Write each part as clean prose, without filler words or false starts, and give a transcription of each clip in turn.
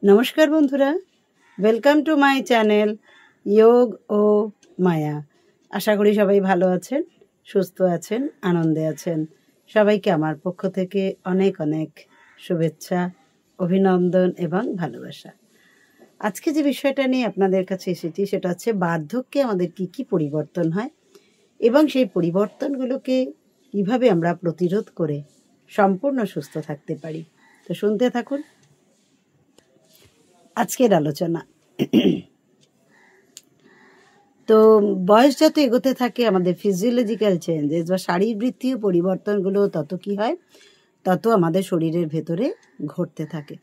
নমস্কার বন্ধুরা, welcome to my channel যোগ ও মায়া। আশা করি সবাই ভালো আছেন, সুস্থ আছেন, আনন্দে আছেন। সবাইকে আমার পক্ষ থেকে অনেক অনেক শুভেচ্ছা, অভিনন্দন এবং ভালোবাসা। আজকে যে বিষয়টা নিয়ে আপনাদের কাছে এসেছি সেটা হচ্ছে বার্ধক্যে আমাদের কি কি পরিবর্তন হয় এবং সেই পরিবর্তনগুলোকে কিভাবে আমরা প্রতিরোধ করে সম্পূর্ণ সুস্থ থাকতে পারি। তো শুনতে থাকুন আজকের আলোচনা। তো বয়স যত এগোতে থাকে আমাদের ফিজিওলজিক্যাল চেঞ্জেস বা শারীরবৃত্তীয় পরিবর্তনগুলো তত কি হয়, তত আমাদের শরীরের ভেতরে ঘটতে থাকে।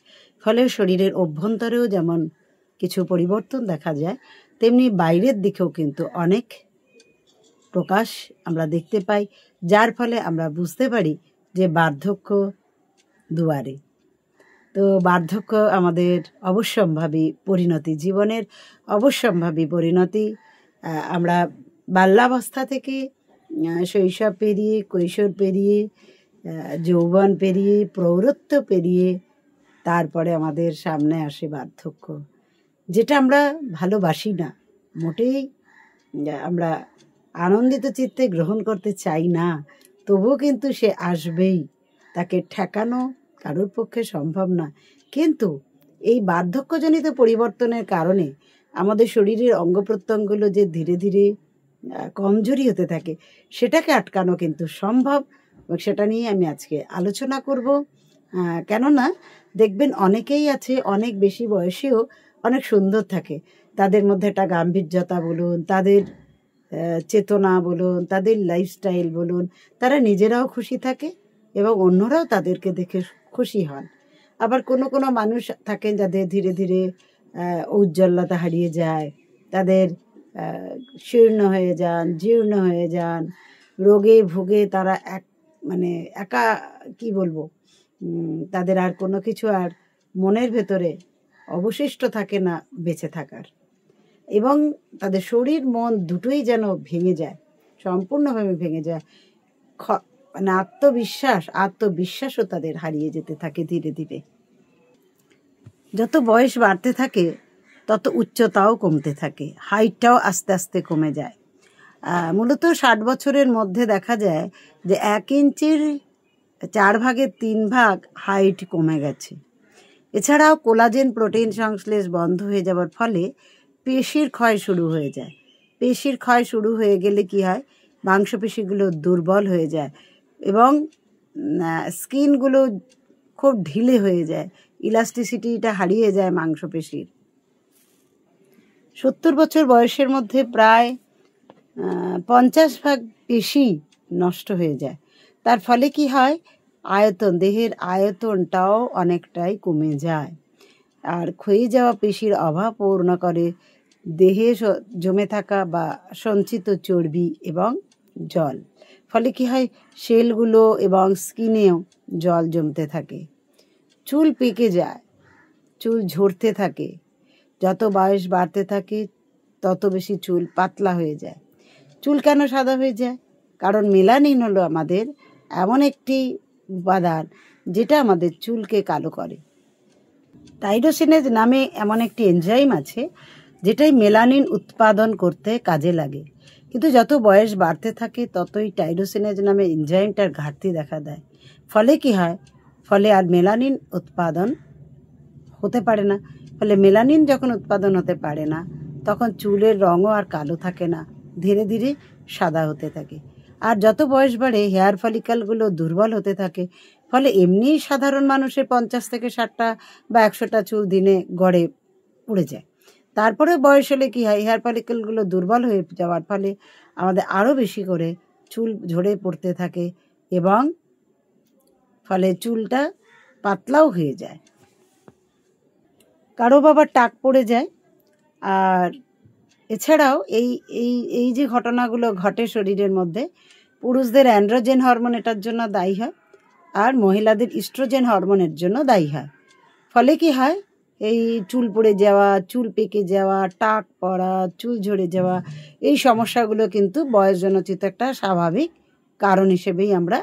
ফলে শরীরের অভ্যন্তরেও যেমন কিছু পরিবর্তন দেখা যায়, তেমনি বাইরের দিকেও কিন্তু অনেক প্রকাশ আমরা দেখতে পাই, যার ফলে আমরা বুঝতে পারি যে বার্ধক্য দুয়ারে। তো বার্ধক্য আমাদের অবশ্যম্ভাবী পরিণতি, জীবনের অবশ্যম্ভাবী পরিণতি। আমরা বাল্যাবস্থা থেকে শৈশব পেরিয়ে, কৈশোর পেরিয়ে, যৌবন পেরিয়ে, প্রৌঢ়ত্ব পেরিয়ে তারপরে আমাদের সামনে আসে বার্ধক্য, যেটা আমরা ভালোবাসি না মোটেই, আমরা আনন্দিত চিত্তে গ্রহণ করতে চাই না, তবুও কিন্তু সে আসবেই, তাকে ঠেকানো কারোর পক্ষে সম্ভব না। কিন্তু এই বার্ধক্যজনিত পরিবর্তনের কারণে আমাদের শরীরের অঙ্গ প্রত্যঙ্গগুলো যে ধীরে ধীরে কমজোরি হতে থাকে, সেটাকে আটকানো কিন্তু সম্ভব, এবং সেটা নিয়ে আমি আজকে আলোচনা করব। কেননা দেখবেন অনেকেই আছে অনেক বেশি বয়সেও অনেক সুন্দর থাকে, তাদের মধ্যে একটা গাম্ভীর্যতা বলুন, তাদের চেতনা বলুন, তাদের লাইফস্টাইল বলুন, তারা নিজেরাও খুশি থাকে এবং অন্যরাও তাদেরকে দেখে খুশি হন। আবার কোনো কোনো মানুষ থাকেন যাদের ধীরে ধীরে ঔজ্জ্বল্যতা হারিয়ে যায়, তাদের শীর্ণ হয়ে যান, জীর্ণ হয়ে যান, রোগে ভোগে তারা একা, কি বলবো, তাদের আর কোনো কিছু আর মনের ভেতরে অবশিষ্ট থাকে না বেঁচে থাকার, এবং তাদের শরীর মন দুটোই যেন ভেঙে যায়, সম্পূর্ণভাবে ভেঙে যায়। আত্মবিশ্বাসও তাদের হারিয়ে যেতে থাকে ধীরে ধীরে। যত বয়স বাড়তে থাকে তত উচ্চতাও কমতে থাকে, হাইটটাও আস্তে আস্তে কমে যায়। মূলত 60 বছরের মধ্যে দেখা যায় যে 1 ইঞ্চির 4 ভাগের 3 ভাগ হাইট কমে গেছে। এছাড়াও কোলাজেন প্রোটিন সংশ্লেষ বন্ধ হয়ে যাওয়ার ফলে পেশির ক্ষয় শুরু হয়ে যায়। পেশির ক্ষয় শুরু হয়ে গেলে কি হয়, মাংসপেশিগুলো দুর্বল হয়ে যায় এবং স্কিনগুলো খুব ঢিলে হয়ে যায়, ইলাস্টিসিটিটা হারিয়ে যায় মাংসপেশির। 70 বছর বয়সের মধ্যে প্রায় 50 ভাগ পেশি নষ্ট হয়ে যায়। তার ফলে কি হয়, দেহের আয়তনটাও অনেকটাই কমে যায়, আর ক্ষয়ে যাওয়া পেশির অভাব পূর্ণ করে দেহে জমে থাকা বা সঞ্চিত চর্বি এবং জল। ফলে কি হয়, সেলগুলো এবং স্কিনেও জল জমতে থাকে, চুল পেকে যায়, চুল ঝরতে থাকে। যত বয়স বাড়তে থাকে তত বেশি চুল পাতলা হয়ে যায়। চুল কেন সাদা হয়ে যায়? কারণ মেলানিন হলো আমাদের এমন একটি উপাদান যেটা আমাদের চুলকে কালো করে। টাইরোসিনেজ নামে এমন একটি এনজাইম আছে যেটাই মেলানিন উৎপাদন করতে কাজে লাগে, কিন্তু যত বয়স বাড়তে থাকে ততই টাইরোসিনেজ নামে এনজাইমটার ঘাটতি দেখা দেয়। ফলে কি হয়, ফলে আর মেলানিন উৎপাদন হতে পারে না। ফলে মেলানিন যখন উৎপাদন হতে পারে না, তখন চুলের রঙও আর কালো থাকে না, ধীরে ধীরে সাদা হতে থাকে। আর যত বয়স বাড়ে হেয়ার ফলিকলগুলো দুর্বল হতে থাকে, ফলে এমনি সাধারণ মানুষের 50 থেকে 60টা বা 100টা চুল দিনে গড়ে উড়ে যায়। তারপরে বয়স হলে কি হয়, হেয়ার ফলিকলগুলো দুর্বল হয়ে যাওয়ার ফলে আমাদের আরও বেশি করে চুল ঝরে পড়তে থাকে এবং ফলে চুলটা পাতলাও হয়ে যায়। কারো বাবার টাক পড়ে যায়। আর এছাড়াও এই এই এই যে ঘটনাগুলো ঘটে শরীরের মধ্যে, পুরুষদের অ্যান্ড্রোজেন হরমোন এটার জন্য দায়ী হয়, আর মহিলাদের ইস্ট্রোজেন হরমোনের জন্য দায়ী হয়। ফলে কি হয়, এই চুল পড়ে যাওয়া, চুল পেকে যাওয়া, টাক পড়া, চুল ঝরে যাওয়া, এই সমস্যাগুলো কিন্তু বয়সজনিত একটা স্বাভাবিক কারণ হিসেবেই আমরা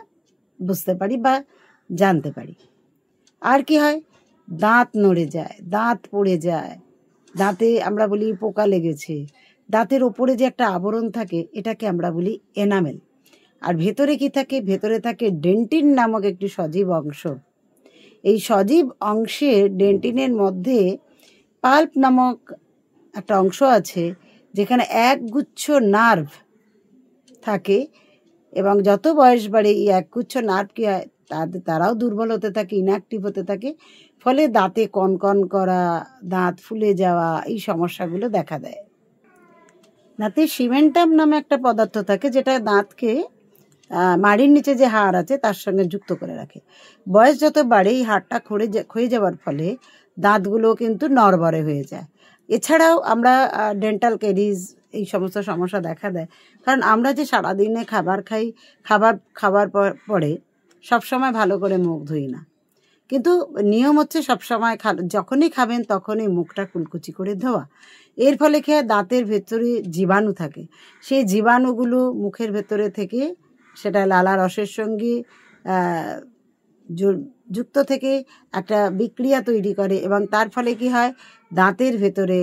বুঝতে পারি বা জানতে পারি। আর কি হয়, দাঁত নড়ে যায়, দাঁত পড়ে যায়, দাঁতে আমরা বলি পোকা লেগেছে, দাঁতের ওপরে যে একটা আবরণ থাকে এটাকে আমরা বলি এনামেল। আর ভেতরে কি থাকে? ভেতরে থাকে ডেন্টিন নামক একটি সজীব অংশ। এই সজীব অংশে ডেন্টিনের মধ্যে পাল্প নামক একটা অংশ আছে, যেখানে একগুচ্ছ নার্ভ থাকে, এবং যত বয়স বাড়ে এই একগুচ্ছ নার্ভ কি হয়, তারাও দুর্বল হতে থাকে, ইনঅ্যাক্টিভ হতে থাকে। ফলে দাঁতে কনকন করা, দাঁত ফুলে যাওয়া, এই সমস্যাগুলো দেখা দেয়। দাঁতে সিমেন্টাম নামে একটা পদার্থ থাকে, যেটা দাঁতকে মাড়ির নিচে যে হাড় আছে তার সঙ্গে যুক্ত করে রাখে। বয়স যত বাড়ে এই হাড়টা ক্ষয়ে যাওয়ার ফলে দাঁতগুলো কিন্তু নড়বড়ে হয়ে যায়। এছাড়াও আমরা ডেন্টাল ক্যারিজ, এই সমস্ত সমস্যা দেখা দেয়, কারণ আমরা যে সারাদিনে খাবার খাই, খাবার পরে সবসময় ভালো করে মুখ ধুই না। কিন্তু নিয়ম হচ্ছে সবসময় যখনই খাবেন তখনই মুখটা কুলকুচি করে ধোয়া। এর ফলে কি হয়, দাঁতের ভেতরে জীবাণু থাকে, সেই জীবাণুগুলো মুখের ভেতরে থেকে সেটা লালা রসের সঙ্গে যুক্ত থেকে একটা বিক্রিয়া তৈরি করে, এবং তার ফলে কি হয়, দাঁতের ভেতরে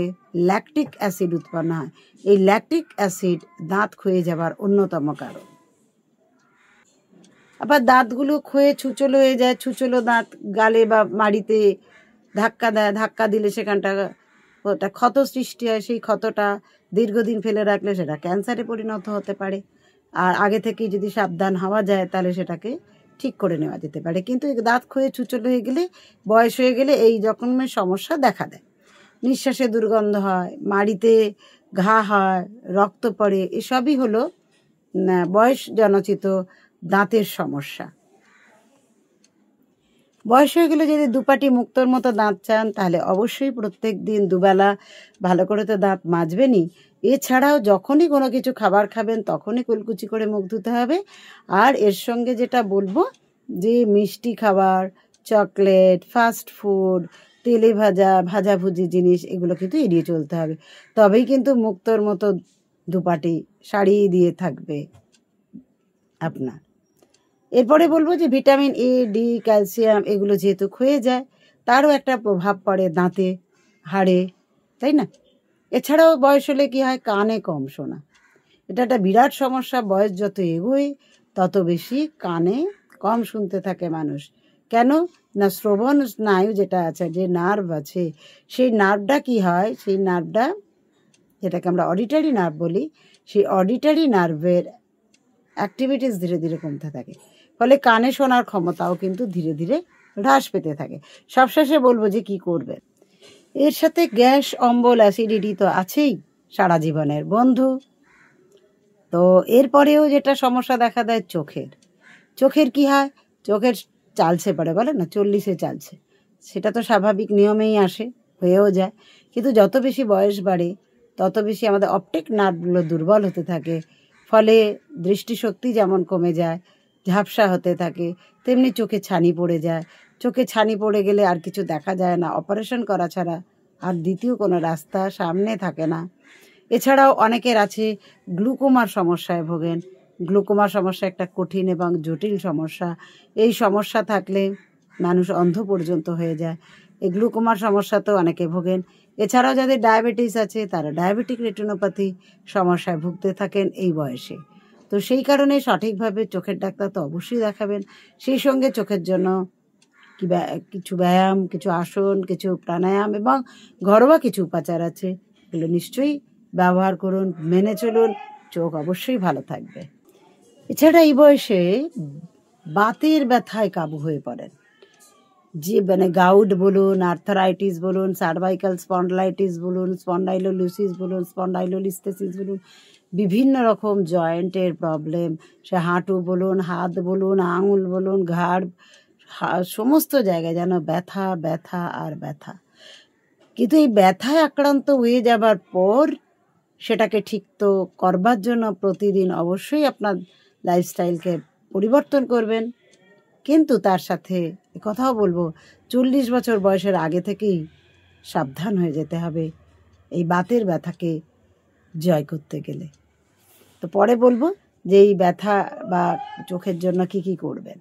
ল্যাকটিক অ্যাসিড উৎপন্ন হয়। এই ল্যাকটিক অ্যাসিড দাঁত ক্ষয়ে যাবার অন্যতম কারণ। আবার দাঁতগুলো ক্ষয়ে ছুচলো হয়ে যায়, ছুচলো দাঁত গালে বা মাড়িতে ধাক্কা দেয়, ধাক্কা দিলে সেখানটা ওটা ক্ষত সৃষ্টি হয়। সেই ক্ষতটা দীর্ঘদিন ফেলে রাখলে সেটা ক্যান্সারে পরিণত হতে পারে। আর আগে থেকেই যদি সাবধান হওয়া যায় তাহলে সেটাকে ঠিক করে নেওয়া যেতে পারে। কিন্তু দাঁত ক্ষয়ে ছুচলো হয়ে গেলে, বয়স হয়ে গেলে এই রকমের সমস্যা দেখা দেয়। নিঃশ্বাসে দুর্গন্ধ হয়, মাড়িতে ঘা হয়, রক্ত পড়ে, এসবই হলো বয়স জনচিত দাঁতের সমস্যা। বয়স হয়ে গেলে যদি দুপাটি মুক্তোর মতো দাঁত চান, তাহলে অবশ্যই প্রত্যেক দিন দুবেলা ভালো করে তো দাঁত মাজবেনই। এছাড়াও যখনই কোনো কিছু খাবার খাবেন তখনই কুলকুচি করে মুখ ধুতে হবে। আর এর সঙ্গে যেটা বলবো, যে মিষ্টি খাবার, চকলেট, ফাস্ট ফুড, তেলে ভাজাভুজি জিনিস, এগুলো কিন্তু এড়িয়ে চলতে হবে। তবেই কিন্তু মুক্তোর মতো দুপাটি শাড়ি দিয়ে থাকবে আপনার। এরপরে বলবো যে ভিটামিন এ, ডি, ক্যালসিয়াম, এগুলো যেহেতু ক্ষয়ে যায়, তারও একটা প্রভাব পড়ে দাঁতে, হাড়ে, তাই না? এছাড়াও বয়স হলে কি হয়, কানে কম শোনা। এটা একটা বিরাট সমস্যা। বয়স যত এগোয় তত বেশি কানে কম শুনতে থাকে মানুষ। কেন না, শ্রবণ স্নায়ু যেটা আছে, যে নার্ভ আছে, সেই নার্ভটা কি হয়, সেই নার্ভটা, যেটাকে আমরা অডিটরি নার্ভ বলি, সেই অডিটরি নার্ভের অ্যাক্টিভিটিস ধীরে ধীরে কমতে থাকে। ফলে কানে শোনার ক্ষমতাও কিন্তু ধীরে ধীরে হ্রাস পেতে থাকে। সবশেষে বলবো যে কি করবেন, এর সাথে গ্যাস, অম্বল, অ্যাসিডিটি তো আছেই, সারা জীবনের বন্ধু। তো এরপরেও যেটা সমস্যা দেখা দেয়, চোখের কি হয়, চোখের চালছে পড়ে, বলে না 40-এ চালছে, সেটা তো স্বাভাবিক নিয়মেই আসে, হয়েও যায়। কিন্তু যত বেশি বয়স বাড়ে তত বেশি আমাদের অপটিক নার্ভগুলো দুর্বল হতে থাকে। ফলে দৃষ্টিশক্তি যেমন কমে যায়, ঝাপসা হতে থাকে, তেমনি চোখে ছানি পড়ে যায়। চোখে ছানি পড়ে গেলে আর কিছু দেখা যায় না, অপারেশন করা ছাড়া আর দ্বিতীয় কোনো রাস্তা সামনে থাকে না। এছাড়াও অনেকের আছে গ্লুকোমার সমস্যায় ভোগেন। গ্লুকোমার সমস্যা একটা কঠিন এবং জটিল সমস্যা। এই সমস্যা থাকলে মানুষ অন্ধ পর্যন্ত হয়ে যায়। এই গ্লুকোমার সমস্যাতেও অনেকে ভোগেন। এছাড়াও যাদের ডায়াবেটিস আছে, তারা ডায়াবেটিক রেটিনোপ্যাথি সমস্যায় ভুগতে থাকেন এই বয়সে। তো সেই কারণে সঠিকভাবে চোখের ডাক্তার তো অবশ্যই দেখাবেন। সেই সঙ্গে চোখের জন্য কিছু ব্যায়াম, কিছু আসন, কিছু প্রাণায়াম এবং ঘরোয়া কিছু উপাচার আছে, এগুলো নিশ্চয়ই ব্যবহার করুন, মেনে চলুন, চোখ অবশ্যই ভালো থাকবে। এছাড়া এই বয়সে বাতের ব্যথায় কাবু হয়ে পড়েন, যে গাউট বলুন, আর্থারাইটিস বলুন, সার্ভাইকাল স্পন্ডলাইটিস বলুন, স্পন্ডাইলোলিসিস বলুন, স্পন্ডাইলোলিস্থেসিস বলুন, বিভিন্ন রকম জয়েন্টের প্রবলেম, সে হাঁটু বলুন, হাত বলুন, আঙুল বলুন, ঘাড়, সমস্ত জায়গায় যেন ব্যথা, ব্যথা আর ব্যথা। কিন্তু এই ব্যথায় আক্রান্ত হয়ে যাবার পর সেটাকে ঠিক তো করবার জন্য প্রতিদিন অবশ্যই আপনার লাইফস্টাইলকে পরিবর্তন করবেন। কিন্তু তার সাথে কথাও বলবো, 40 বছর বয়সের আগে থেকেই সাবধান হয়ে যেতে হবে এই বাতের ব্যথাকে জয় করতে গেলে। তো পরে বলবো যে এই ব্যথা বা চোখের জন্য কি কি করবেন।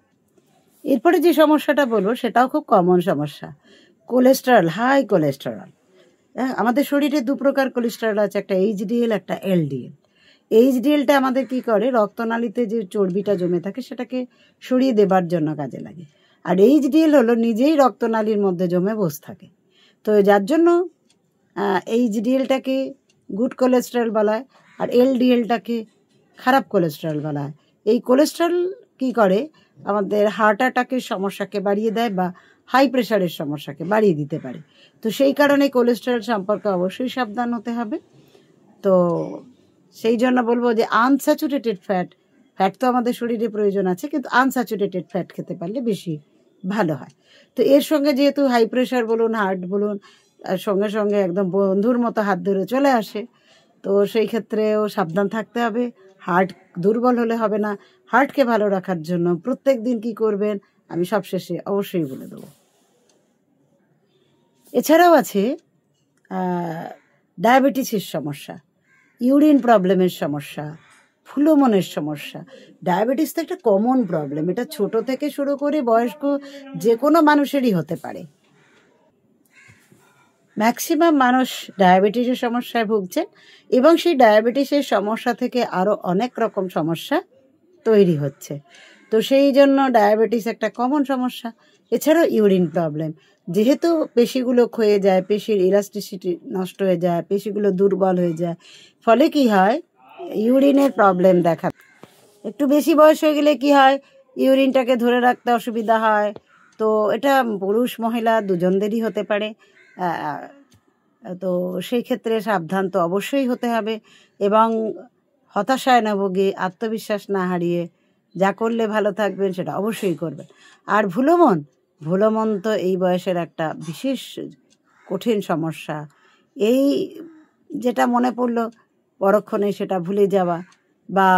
এরপরে যে সমস্যাটা বলবো সেটাও খুব কমন সমস্যা, কোলেস্টেরল, হাই কোলেস্টেরল। আমাদের শরীরে দু প্রকার কোলেস্টেরল আছে, একটা এইচডিএল, একটা এলডিএল। এইচডিএলটা আমাদের কি করে, রক্তনালীতে যে চর্বিটা জমে থাকে সেটাকে সরিয়ে দেবার জন্য কাজে লাগে। আর এইচডিএল হলো নিজেই রক্তনালীর মধ্যে জমে বসে থাকে। তো যার জন্য এইচডিএলটাকে গুড কোলেস্টেরল বলা হয়, আর এলডিএলটাকে খারাপ কোলেস্টেরল বলা হয়। এই কোলেস্টেরল কি করে, আমাদের হার্ট অ্যাটাকের সমস্যাকে বাড়িয়ে দেয় বা হাই প্রেশারের সমস্যাকে বাড়িয়ে দিতে পারে। তো সেই কারণে কোলেস্টেরল সম্পর্কে অবশ্যই সাবধান হতে হবে। তো সেই জন্য বলবো যে আনস্যাচুরেটেড ফ্যাট তো আমাদের শরীরে প্রয়োজন আছে, কিন্তু আনস্যাচুরেটেড ফ্যাট খেতে পারলে বেশি ভালো হয়। তো এর সঙ্গে যেহেতু হাই প্রেশার বলুন, হার্ট বলুন, সঙ্গে সঙ্গে একদম বন্ধুর মতো হাত ধরে চলে আসে, তো সেই ক্ষেত্রেও সাবধান থাকতে হবে। হার্ট দুর্বল হলে হবে না। হার্টকে ভালো রাখার জন্য প্রত্যেক দিন কী করবেন আমি সবশেষে অবশ্যই বলে দেবো। এছাড়াও আছে ডায়াবেটিসের সমস্যা, ইউরিন প্রবলেমের সমস্যা, ফুলোমনের সমস্যা। ডায়াবেটিস তো একটা কমন প্রবলেম, এটা ছোট থেকে শুরু করে বয়স্ক যে কোনো মানুষেরই হতে পারে। ম্যাক্সিমাম মানুষ ডায়াবেটিসের সমস্যায় ভুগছেন, এবং সেই ডায়াবেটিসের সমস্যা থেকে আরও অনেক রকম সমস্যা তৈরি হচ্ছে। তো সেই জন্য ডায়াবেটিস একটা কমন সমস্যা। এছাড়াও ইউরিন প্রবলেম, যেহেতু পেশিগুলো ক্ষয়ে যায়, পেশির ইলাস্টিসিটি নষ্ট হয়ে যায়, পেশিগুলো দুর্বল হয়ে যায়, ফলে কি হয়, ইউরিনের প্রবলেম দেখা। একটু বেশি বয়স হয়ে গেলে কি হয়, ইউরিনটাকে ধরে রাখতে অসুবিধা হয়। তো এটা পুরুষ মহিলা দুজনদেরই হতে পারে। তো সেই ক্ষেত্রে সাবধান তো অবশ্যই হতে হবে, এবং হতাশায় না ভুগে, আত্মবিশ্বাস না হারিয়ে যা করলে ভালো থাকবেন সেটা অবশ্যই করবেন। আর ভুলোমন তো এই বয়সের একটা বিশেষ কঠিন সমস্যা। এই যেটা মনে পড়লো পরক্ষণে সেটা ভুলে যাওয়া, বা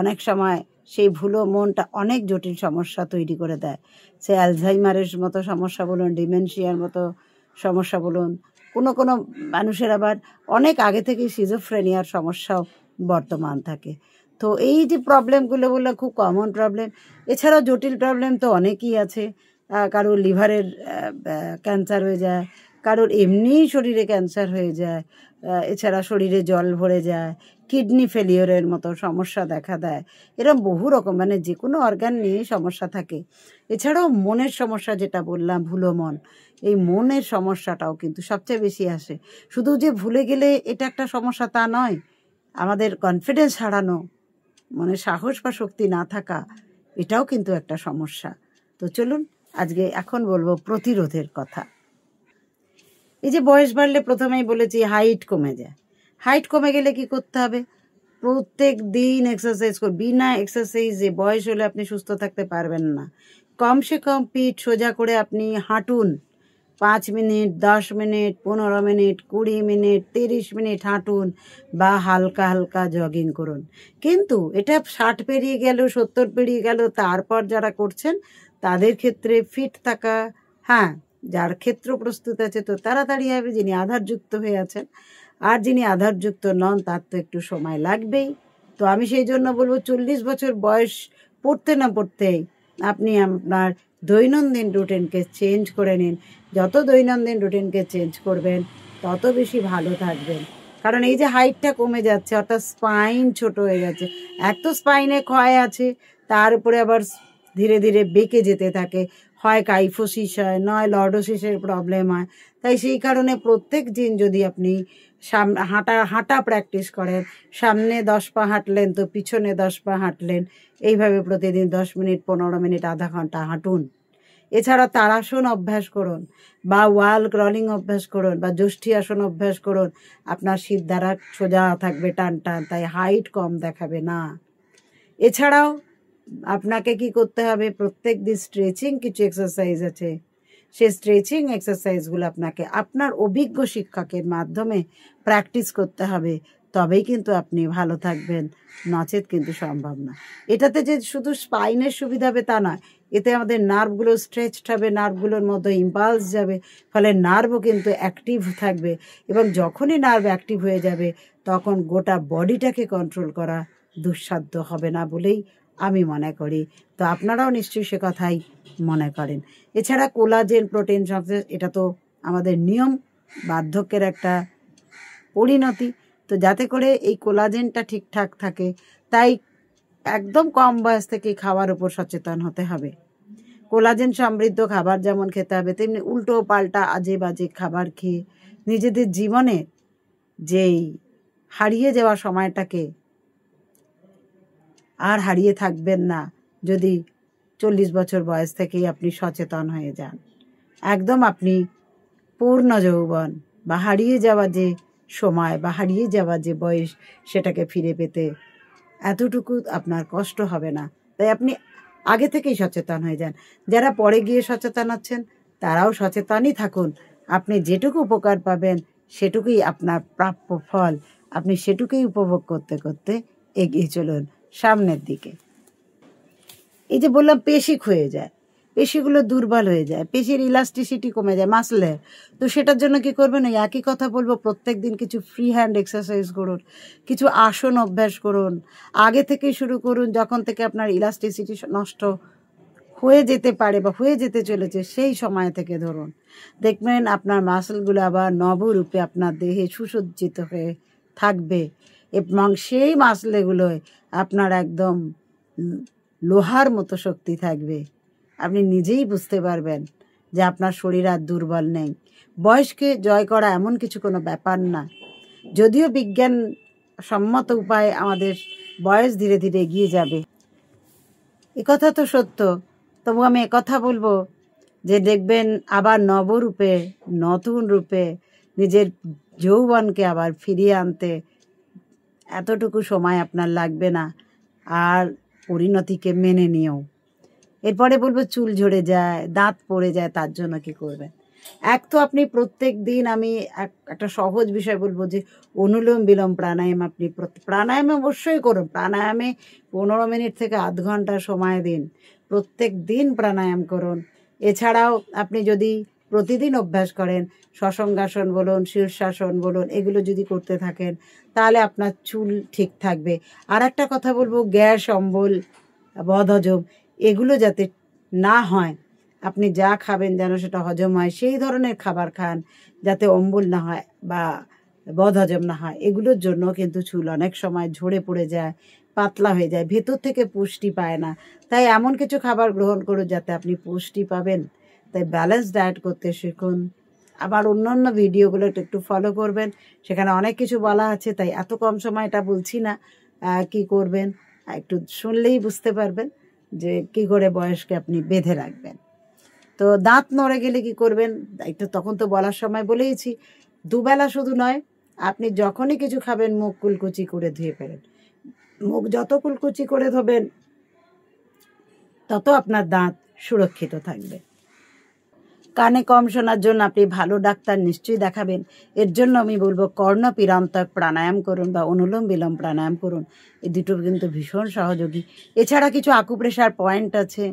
অনেক সময় সেই ভুলো মনটা অনেক জটিল সমস্যা তৈরি করে দেয়। সে অ্যালঝাইমারের মতো সমস্যা বলুন, ডিমেনশিয়ার মতো সমস্যা বলুন, কোনো মানুষের আবার অনেক আগে থেকেই সিজোফ্রেনিয়ার সমস্যাও বর্তমান থাকে। তো এই যে প্রবলেমগুলো বললো খুব কমন প্রবলেম। এছাড়াও জটিল প্রবলেম তো অনেকই আছে। কারোর লিভারের ক্যান্সার হয়ে যায়, কারোর এমনিই শরীরে ক্যান্সার হয়ে যায়, এছাড়া শরীরে জল ভরে যায়, কিডনি ফেলিওরের মতো সমস্যা দেখা দেয়। এরকম বহু রকম, মানে যে কোনো অর্গান নিয়ে সমস্যা থাকে। এছাড়াও মনের সমস্যা, যেটা বললাম ভুলো মন, এই মনের সমস্যাটাও কিন্তু সবচেয়ে বেশি আসে। শুধু যে ভুলে গেলে এটা একটা সমস্যা তা নয়, আমাদের কনফিডেন্স হারানো, মনে সাহস বা শক্তি না থাকা, এটাও কিন্তু একটা সমস্যা। তো চলুন আজকে এখন বলবো প্রতিরোধের কথা। এই যে বয়স বাড়লে প্রথমেই বলেছি হাইট কমে যায়। হাইট কমে গেলে কি করতে হবে, প্রত্যেক দিন এক্সারসাইজ করুন। বিনা এক্সারসাইজে বয়স হলে আপনি সুস্থ থাকতে পারবেন না। কমসে কম পিঠ সোজা করে আপনি হাঁটুন, 5 minute, 10 minute, 15 minute, 20 minute, 30 minute হাঁটুন, বা হালকা হালকা জগিং করুন। কিন্তু এটা 60 পেরিয়ে গেল, 70 পেরিয়ে গেল, তারপর যারা করছেন তাদের ক্ষেত্রে ফিট থাকা, হ্যাঁ, যার ক্ষেত্র প্রস্তুত আছে তো তাড়াতাড়ি হবে, যিনি আধারযুক্ত হয়ে আছেন। আর যিনি আধারযুক্ত নন তার তো একটু সময় লাগবেই। তো আমি সেই জন্য বলবো 40 বছর বয়স পড়তে না পড়তেই আপনি আপনার দৈনন্দিন রুটিনকে চেঞ্জ করে নিন। যত দৈনন্দিন রুটিনকে চেঞ্জ করবেন তত বেশি ভালো থাকবেন। কারণ এই যে হাইটটা কমে যাচ্ছে, অর্থাৎ স্পাইন ছোট হয়ে গেছে, এক তো স্পাইনে ক্ষয় আছে, তার উপরে আবার ধীরে ধীরে বেঁকে যেতে থাকে, হয় কাইফোসিস হয়, নয় লর্ডোসিসের প্রবলেম হয়। তাই সেই কারণে প্রত্যেক দিন যদি আপনি হাঁটা প্র্যাকটিস করেন, সামনে 10 পা হাঁটলেন তো পিছনে 10 পা হাঁটলেন, এইভাবে প্রতিদিন 10 মিনিট, 15 মিনিট, আধা ঘন্টা হাঁটুন। এছাড়া তারাসন অভ্যাস করুন, বা ওয়াল ক্রলিং অভ্যাস করুন, বা যষ্ঠী আসন অভ্যাস করুন। আপনার শীত দ্বারা সোজা থাকবে, টান টান, তাই হাইট কম দেখাবে না। এছাড়াও আপনাকে কি করতে হবে, প্রত্যেক দিন স্ট্রেচিং কিছু এক্সারসাইজ আছে, সেই স্ট্রেচিং এক্সারসাইজগুলো আপনাকে আপনার অভিজ্ঞ শিক্ষকের মাধ্যমে প্র্যাকটিস করতে হবে, তবেই কিন্তু আপনি ভালো থাকবেন, নচেত কিন্তু সম্ভব না। এটাতে যে শুধু স্পাইনের সুবিধা হবে তা নয়, এতে আমাদের নার্ভগুলো স্ট্রেচড হবে, নার্ভগুলোর মধ্যে ইম্পালস যাবে, ফলে নার্ভও কিন্তু অ্যাক্টিভ থাকবে, এবং যখনই নার্ভ অ্যাক্টিভ হয়ে যাবে তখন গোটা বডিটাকে কন্ট্রোল করা দুঃসাধ্য হবে না বলেই আমি মনে করি। তো আপনারাও নিশ্চয়ই সে কথাই মনে করেন। এছাড়া কোলাজেন, প্রোটিন সংশ্লেষ, এটা তো আমাদের নিয়ম, বার্ধক্যের একটা পরিণতি। তো যাতে করে এই কোলাজেনটা ঠিকঠাক থাকে, তাই একদম কম বয়স থেকে খাওয়ার উপর সচেতন হতে হবে। কোলাজেন সমৃদ্ধ খাবার যেমন খেতে হবে, তেমনি উল্টো পাল্টা আজে বাজে খাবার খেয়ে নিজেদের জীবনে যেই হারিয়ে যাওয়া সময়টাকে আর হারিয়ে থাকবেন না যদি 40 বছর বয়স থেকেই আপনি সচেতন হয়ে যান। একদম আপনি পূর্ণ যৌবন বা হারিয়ে যাওয়া যে সময় বা হারিয়ে যাওয়া যে বয়স, সেটাকে ফিরে পেতে এতটুকু আপনার কষ্ট হবে না। তাই আপনি আগে থেকেই সচেতন হয়ে যান। যারা পরে গিয়ে সচেতন হচ্ছেন তারাও সচেতনই থাকুন। আপনি যেটুকু উপকার পাবেন সেটুকুই আপনার প্রাপ্য ফল। আপনি সেটুকুই উপভোগ করতে করতে এগিয়ে চলুন সামনের দিকে। এই যে বললাম পেশি ক্ষয়ে যায়, পেশিগুলো দুর্বল হয়ে যায়, পেশির ইলাস্টিসিটি কমে যায়, মাসলে। তো সেটার জন্য কি করবেন? ওই একই কথা বলবো, প্রত্যেক দিন কিছু ফ্রি হ্যান্ড এক্সারসাইজ করুন, কিছু আসন অভ্যাস করুন। আগে থেকেই শুরু করুন, যখন থেকে আপনার ইলাস্টিসিটি নষ্ট হয়ে যেতে পারে বা হয়ে যেতে চলেছে সেই সময় থেকে ধরুন, দেখবেন আপনার মাসলগুলো আবার নবরূপে আপনার দেহে সুসজ্জিত হয়ে থাকবে এবং সেই মাসলেগুলোয় আপনার একদম লোহার মতো শক্তি থাকবে। আপনি নিজেই বুঝতে পারবেন যে আপনার শরীর আর দুর্বল নেই। বয়সকে জয় করা এমন কিছু কোনো ব্যাপার না। যদিও বিজ্ঞান সম্মত উপায়ে আমাদের বয়স ধীরে ধীরে এগিয়ে যাবে, একথা তো সত্য, তবু আমি একথা বলবো যে দেখবেন আবার নবরূপে, নতুন রূপে নিজের যৌবনকে আবার ফিরিয়ে আনতে এতটুকু সময় আপনার লাগবে না। আর পরিণতিকে মেনে নিয়েও। এরপরে বলবো চুল ঝরে যায়, দাঁত পড়ে যায়, তার জন্য কি করবেন? এক তো আপনি প্রত্যেক দিন, আমি একটা সহজ বিষয় বলবো যে অনুলোম বিলোম প্রাণায়াম আপনি প্রাণায়াম অবশ্যই করুন। প্রাণায়ামে 15 মিনিট থেকে আধ ঘন্টা সময় দিন, প্রত্যেক দিন প্রাণায়াম করুন। এছাড়াও আপনি যদি প্রতিদিন অভ্যাস করেন, শশঙ্গাসন বলুন, শীর্ষাসন বলুন, এগুলো যদি করতে থাকেন তাহলে আপনার চুল ঠিক থাকবে। আর একটা কথা বলবো, গ্যাস, অম্বল, বদহজম এগুলো যাতে না হয়, আপনি যা খাবেন যেন সেটা হজম হয়, সেই ধরনের খাবার খান, যাতে অম্বল না হয় বা বদহজম না হয়। এগুলোর জন্য কিন্তু চুল অনেক সময় ঝরে পড়ে যায়, পাতলা হয়ে যায়, ভেতর থেকে পুষ্টি পায় না। তাই এমন কিছু খাবার গ্রহণ করুন যাতে আপনি পুষ্টি পাবেন। তাই ব্যালেন্স ডায়েট করতে শিখুন। আবার অন্যান্য ভিডিওগুলো একটু ফলো করবেন, সেখানে অনেক কিছু বলা আছে। তাই এত কম সময় এটা বলছি না। কি করবেন একটু শুনলেই বুঝতে পারবেন যে কি করে বয়সকে আপনি বেঁধে রাখবেন। তো দাঁত নড়ে গেলে কি করবেন, একটু তখন তো বলার সময় বলেইছি। দুবেলা শুধু নয়, আপনি যখনই কিছু খাবেন মুখ কুলকুচি করে ধুয়ে ফেলেন। মুখ যত কুলকুচি করে ধোবেন তত আপনার দাঁত সুরক্ষিত থাকবে। কানে কম শোনার জন্য আপনি ভালো ডাক্তার নিশ্চয়ই দেখাবেন। এর জন্য আমি বলবো কর্ণপিরান্তক প্রাণায়াম করুন বা অনুলোম বিলোম প্রাণায়াম করুন। এই দুটো কিন্তু ভীষণ সহযোগী। এছাড়া কিছু আকুপ্রেশার পয়েন্ট আছে,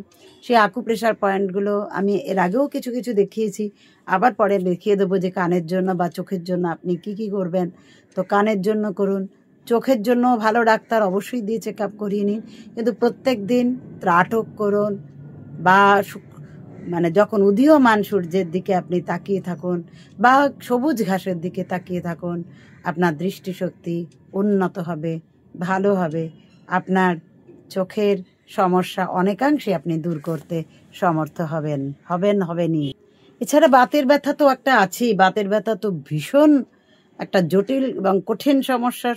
সেই আকুপ্রেশার পয়েন্টগুলো আমি এর আগেও কিছু কিছু দেখিয়েছি, আবার পরে দেখিয়ে দেবো যে কানের জন্য বা চোখের জন্য আপনি কি কি করবেন। তো কানের জন্য করুন, চোখের জন্য ভালো ডাক্তার অবশ্যই দিয়ে চেক আপ করিয়ে নিন, কিন্তু প্রত্যেক দিন ত্রাটক করুন বা মানে যখন উদীয়মান সূর্যের দিকে আপনি তাকিয়ে থাকুন বা সবুজ ঘাসের দিকে তাকিয়ে থাকুন, আপনার দৃষ্টিশক্তি উন্নত হবে, ভালো হবে। আপনার চোখের সমস্যা অনেকাংশে আপনি দূর করতে সমর্থ হবেনই। এছাড়া বাতের ব্যথা তো একটা আছেই। বাতের ব্যথা তো ভীষণ একটা জটিল এবং কঠিন সমস্যা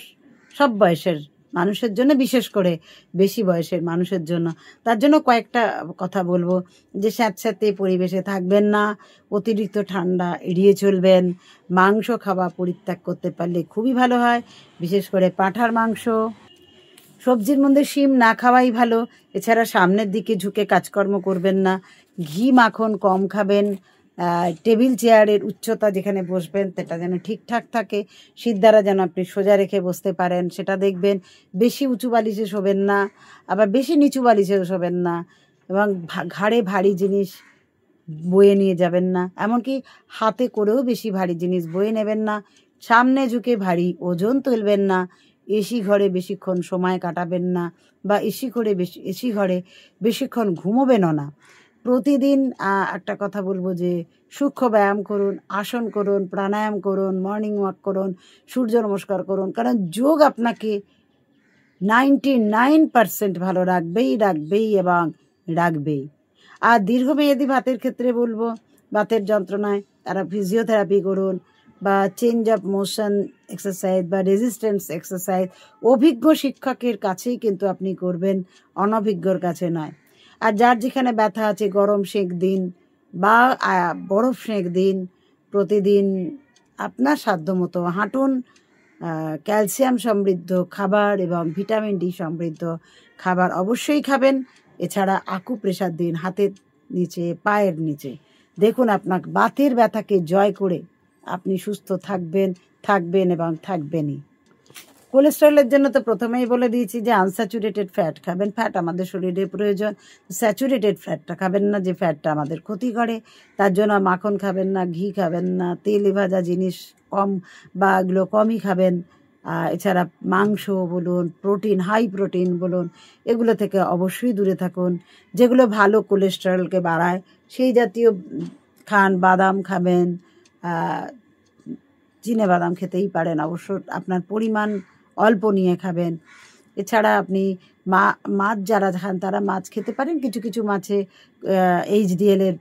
সব বয়সের মানুষের জন্য, বিশেষ করে বেশি বয়সের মানুষের জন্য। তার জন্য কয়েকটা কথা বলবো যে স্যাঁতস্যাঁতে পরিবেশে থাকবেন না, অতিরিক্ত ঠান্ডা এড়িয়ে চলবেন, মাংস খাওয়া পরিত্যাগ করতে পারলে খুবই ভালো হয়, বিশেষ করে পাঁঠার মাংস। সবজির মধ্যে শিম না খাওয়াই ভালো। এছাড়া সামনের দিকে ঝুঁকে কাজকর্ম করবেন না, ঘি মাখন কম খাবেন, টেবিল চেয়ারের উচ্চতা যেখানে বসবেন সেটা যেন ঠিকঠাক থাকে, সিদ্ধারা যেন আপনি সোজা রেখে বসতে পারেন সেটা দেখবেন। বেশি উঁচু বালিশে শোবেন না, আবার বেশি নিচু বালিশেও শোবেন না, এবং ঘাড়ে ভারী জিনিস বয়ে নিয়ে যাবেন না, এমনকি হাতে করেও বেশি ভারী জিনিস বয়ে নেবেন না, সামনে ঝুঁকে ভারী ওজন তুলবেন না, এসি ঘরে বেশিক্ষণ সময় কাটাবেন না, বা এসি ঘরে বেশিক্ষণ ঘুমোবেনও না। প্রতিদিন একটা কথা বলবো যে সূক্ষ্ম ব্যায়াম করুন, আসন করুন, প্রাণায়াম করুন, মর্নিং ওয়াক করুন, সূর্য নমস্কার করুন, কারণ যোগ আপনাকে 99% ভালো রাখবেই এবং রাখবেই। আর দীর্ঘমেয়াদী বাতের ক্ষেত্রে বলবো, বাতের যন্ত্রণায় তারা ফিজিওথেরাপি করুন, বা চেঞ্জ অফ মোশন এক্সারসাইজ বা রেজিস্ট্যান্স এক্সারসাইজ অভিজ্ঞ শিক্ষকের কাছেই কিন্তু আপনি করবেন, অনভিজ্ঞর কাছে নয়। আর যার যেখানে ব্যথা আছে গরম সেঁক দিন বা বরফ সেঁক দিন, প্রতিদিন আপনার সাধ্যমতো হাঁটুন, ক্যালসিয়াম সমৃদ্ধ খাবার এবং ভিটামিন ডি সমৃদ্ধ খাবার অবশ্যই খাবেন। এছাড়া আকুপ্রেশার দিন হাতের নিচে, পায়ের নিচে। দেখুন আপনার বাতের ব্যথাকে জয় করে আপনি সুস্থ থাকবেন এবং থাকবেনই। কোলেস্টেরলের জন্য তো প্রথমেই বলে দিয়েছি যে আনস্যাচুরেটেড ফ্যাট খাবেন। ফ্যাট আমাদের শরীরে প্রয়োজন, স্যাচুরেটেড ফ্যাটটা খাবেন না, যে ফ্যাটটা আমাদের ক্ষতি করে। তার জন্য মাখন খাবেন না, ঘি খাবেন না, তেলে ভাজা জিনিস কম বা এগুলো কমই খাবেন। এছাড়া মাংস বলুন, হাই প্রোটিন বলুন, এগুলো থেকে অবশ্যই দূরে থাকুন। যেগুলো ভালো কোলেস্টেরলকে বাড়ায় সেই জাতীয় খান। বাদাম খাবেন, চিনে বাদাম খেতেই পারেন, অবশ্য আপনার পরিমাণ অল্প নিয়ে খাবেন। এছাড়া আপনি মাছ যারা খান তারা মাছ খেতে পারেন, কিছু কিছু মাছে HDL এর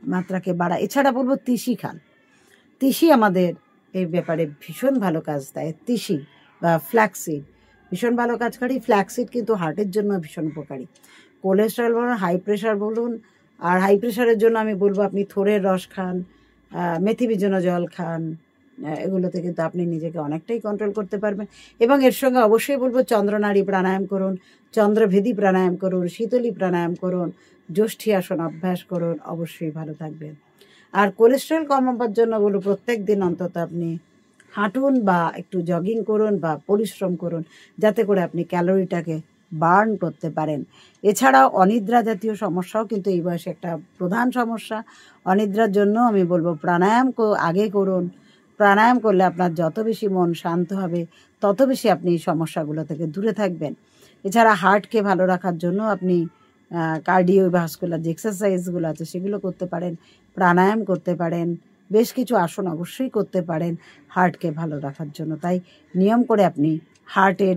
মাত্রাকে বাড়ায়। এছাড়া বলবো তিসি খান। তিসি আমাদের এই ব্যাপারে ভীষণ ভালো কাজ দেয়। তিসি বা ফ্ল্যাক্সিড ভীষণ ভালো কাজ করে। ফ্ল্যাক্সিড কিন্তু হার্টের জন্য ভীষণ উপকারী। কোলেস্টেরল বলুন, হাই প্রেশার বলুন, আর হাই প্রেশারের জন্য আমি বলবো আপনি থোড়ের রস খান, মেথি ভিজানো জল খান। এগুলোতে কিন্তু আপনি নিজেকে অনেকটাই কন্ট্রোল করতে পারবেন। এবং এর সঙ্গে অবশ্যই বলবো চন্দ্রনাড়ী প্রাণায়াম করুন, চন্দ্রভেদী প্রাণায়াম করুন, শীতলী প্রাণায়াম করুন, যষ্ঠী আসন অভ্যাস করুন, অবশ্যই ভালো থাকবেন। আর কোলেস্টেরল কমাবার জন্য বলবো প্রত্যেক দিন অন্তত আপনি হাঁটুন বা একটু জগিং করুন বা পরিশ্রম করুন, যাতে করে আপনি ক্যালোরিটাকে বার্ন করতে পারেন। এছাড়াও অনিদ্রা জাতীয় সমস্যাও কিন্তু এই বয়সে একটা প্রধান সমস্যা। অনিদ্রার জন্য আমি বলবো প্রাণায়াম আগে করুন। প্রাণায়াম করলে আপনার যত বেশি মন শান্ত হবে, তত বেশি আপনি এই সমস্যাগুলো থেকে দূরে থাকবেন। এছাড়া হার্টকে ভালো রাখার জন্য আপনি কার্ডিওভাস্কুলার যে এক্সারসাইজগুলো আছে সেগুলো করতে পারেন, প্রাণায়াম করতে পারেন, বেশ কিছু আসন অবশ্যই করতে পারেন হার্টকে ভালো রাখার জন্য। তাই নিয়ম করে আপনি হার্টের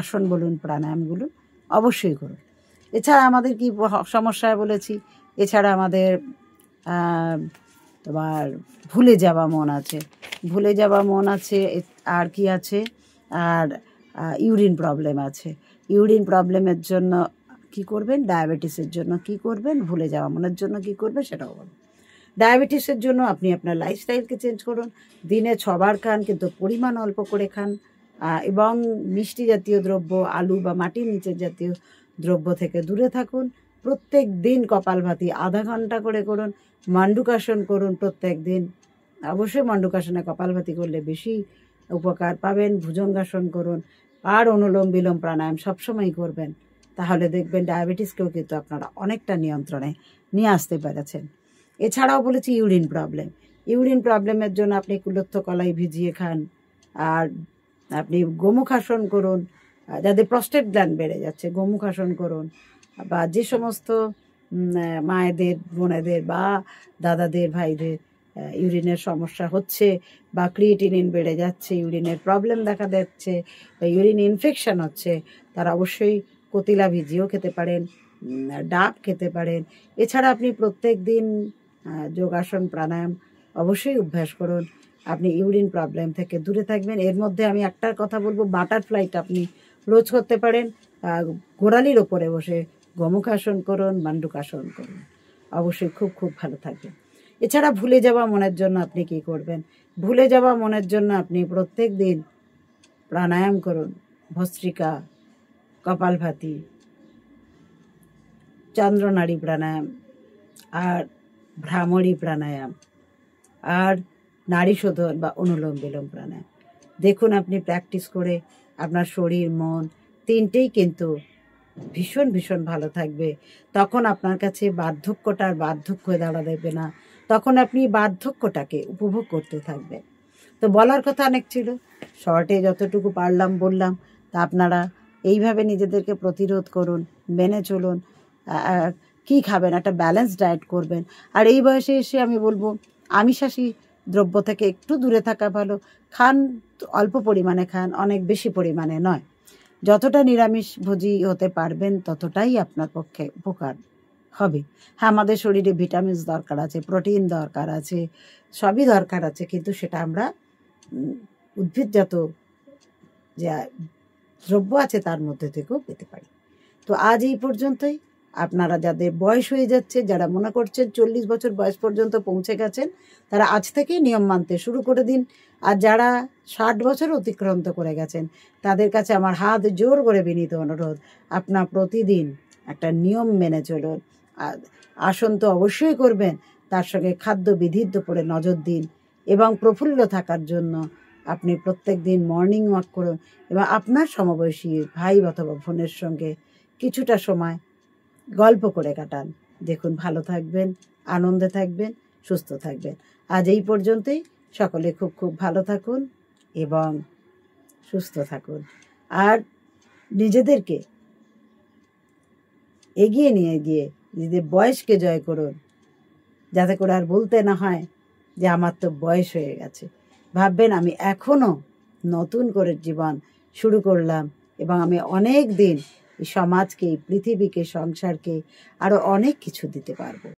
আসন বলুন, প্রাণায়াম বলুন, অবশ্যই করুন। এছাড়া আমাদের কি সমস্যায় বলেছি, এছাড়া আমাদের তোমার ভুলে যাওয়া মন আছে, আর কি আছে, আর ইউরিন প্রবলেম আছে। ইউরিন প্রবলেমের জন্য কি করবেন, ডায়াবেটিসের জন্য কি করবেন, ভুলে যাওয়া মনের জন্য কি করবেন সেটাও বলুন। ডায়াবেটিসের জন্য আপনি আপনার লাইফস্টাইলকে চেঞ্জ করুন। দিনে 6 বার খান, কিন্তু পরিমাণ অল্প করে খান। এবং মিষ্টি জাতীয় দ্রব্য, আলু বা মাটির নিচের জাতীয় দ্রব্য থেকে দূরে থাকুন। প্রত্যেক দিন কপালভাতি আধা ঘন্টা করে করুন। মান্ডুকাসন করুন প্রত্যেক দিন। অবশ্যই মান্ডুকাসনে কপালভাতি করলে বেশি উপকার পাবেন। ভুজঙ্গাসন করুন, আর অনুলোম বিলোম প্রাণায়াম সবসময় করবেন। তাহলে দেখবেন ডায়াবেটিসকেও কিন্তু আপনারা অনেকটা নিয়ন্ত্রণে নিয়ে আসতে পেরেছেন। এছাড়াও বলেছি ইউরিন প্রবলেমের জন্য আপনি কুলত্থ কলাই ভিজিয়ে খান, আর আপনি গোমুখাসন করুন। যাদের প্রস্টেট গ্ল্যান্ড বেড়ে যাচ্ছে গোমুখাসন করুন। বা যে সমস্ত মায়েদের, বোনেদের বা দাদাদের, ভাইদের ইউরিনের সমস্যা হচ্ছে, বা ক্রিয়েটিনিন বেড়ে যাচ্ছে, ইউরিনের প্রবলেম দেখা দিচ্ছে, বা ইউরিন ইনফেকশন হচ্ছে, তারা অবশ্যই কতিলা ভিজিয়েও খেতে পারেন, ডাব খেতে পারেন। এছাড়া আপনি প্রত্যেক দিন যোগাসন, প্রাণায়াম অবশ্যই অভ্যাস করুন। আপনি ইউরিন প্রবলেম থেকে দূরে থাকবেন। এর মধ্যে আমি একটা কথা বলবো, বাটারফ্লাইটা আপনি রোজ করতে পারেন। গোড়ালির ওপরে বসে গোমুখাসন করুন, মান্ডুকাসন করুন, অবশ্যই খুব খুব ভালো থাকবেন। এছাড়া ভুলে যাওয়া মনের জন্য আপনি কি করবেন, ভুলে যাওয়া মনের জন্য আপনি প্রত্যেক দিন প্রাণায়াম করুন। ভস্ত্রিকা, কপালভাতি, চন্দ্রনাড়ী প্রাণায়াম, আর ভ্রামরী প্রাণায়াম, আর নাড়ী শোধন বা অনুলোম বিলোম প্রাণায়াম। দেখুন আপনি প্র্যাকটিস করে আপনার শরীর, মন তিনটেই কিন্তু ভীষণ ভীষণ ভালো থাকবে। তখন আপনার কাছে বার্ধক্যটা আর বার্ধক্য হয়ে দাঁড়াবে না, তখন আপনি বার্ধক্যটাকে উপভোগ করতে থাকবেন। তো বলার কথা অনেক ছিল, শর্টে যতটুকু পারলাম বললাম। তা আপনারা এইভাবে নিজেদেরকে প্রতিরোধ করুন, মেনে চলুন। কি খাবেন, একটা ব্যালেন্স ডায়েট করবেন। আর এই বয়সে এসে আমি বলবো আমিষাশী দ্রব্য থেকে একটু দূরে থাকা ভালো। খান, অল্প পরিমাণে খান, অনেক বেশি পরিমাণে নয়। যতটা নিরামিষভোজী হতে পারবেন ততটাই আপনার পক্ষে উপকার হবে। হ্যাঁ, আমাদের শরীরে ভিটামিনস দরকার আছে, প্রোটিন দরকার আছে, সবই দরকার আছে, কিন্তু সেটা আমরা উদ্ভিদজাত যে দ্রব্য আছে তার মধ্যে থেকেও পেতে পারি। তো আজ এই পর্যন্তই। আপনারা যাদের বয়স হয়ে যাচ্ছে, যারা মনে করছেন 40 বছর বয়স পর্যন্ত পৌঁছে গেছেন, তারা আজ থেকেই নিয়ম মানতে শুরু করে দিন। আর যারা 60 বছর অতিক্রান্ত করে গেছেন, তাদের কাছে আমার হাত জোর করে বিনীত অনুরোধ, আপনার প্রতিদিন একটা নিয়ম মেনে চলুন। আসন তো অবশ্যই করবেন, তার সঙ্গে খাদ্যবিধির উপরে নজর দিন এবং প্রফুল্ল থাকার জন্য আপনি প্রত্যেক দিন মর্নিং ওয়াক করুন এবং আপনার সমবয়সী ভাই অথবা বোনের সঙ্গে কিছুটা সময় গল্প করে কাটান। দেখুন, ভালো থাকবেন, আনন্দে থাকবেন, সুস্থ থাকবেন। আজ এই পর্যন্তই। সকলে খুব খুব ভালো থাকুন এবং সুস্থ থাকুন। আর নিজেদেরকে এগিয়ে নিয়ে গিয়ে নিজেদের বয়সকে জয় করুন, যাতে করে আর বলতে না হয় যে আমার তো বয়স হয়ে গেছে। ভাববেন আমি এখনও নতুন করে জীবন শুরু করলাম এবং আমি অনেক দিন এই সমাজকে, এই পৃথিবীকে, সংসারকে আরও অনেক কিছু দিতে পারবো।